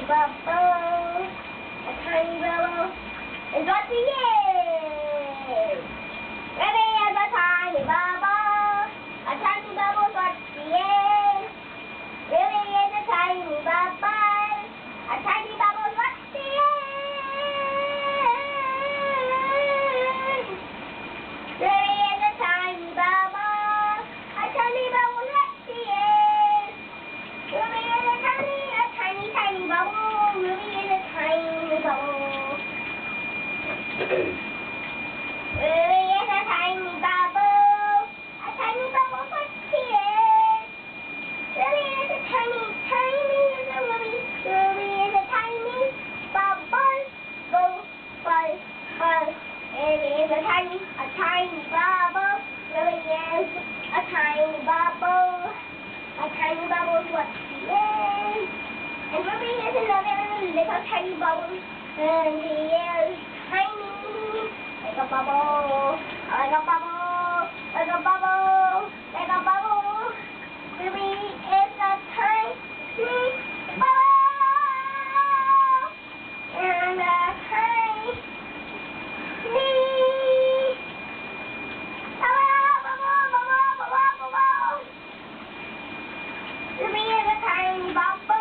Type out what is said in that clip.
bubble. A tiny bubble is what he is. Ruby is a tiny bubble. A tiny bubble is what he is. Ruby is a tiny bubble. A tiny bubble is what he is. Ruby is a tiny bubble. A tiny bubble is what he is. Ruby is a tiny, tiny bubble. Ruby is a tiny bubble. Ruby is a tiny bubble. A tiny bubble, what she is. Ruby is a tiny, tiny little Ruby. Ruby is a tiny bubble. Bubble, bubble. Ruby is a tiny bubble. Ruby is a tiny bubble. A tiny bubble is what she is. And Ruby is another little tiny bubble. And she is tiny, like a bubble, like a bubble, like a bubble, like a bubble. Ruby is a tiny bubble. And a tiny bubble, bubble, bubble, bubble, bubble. Ruby is a tiny bubble.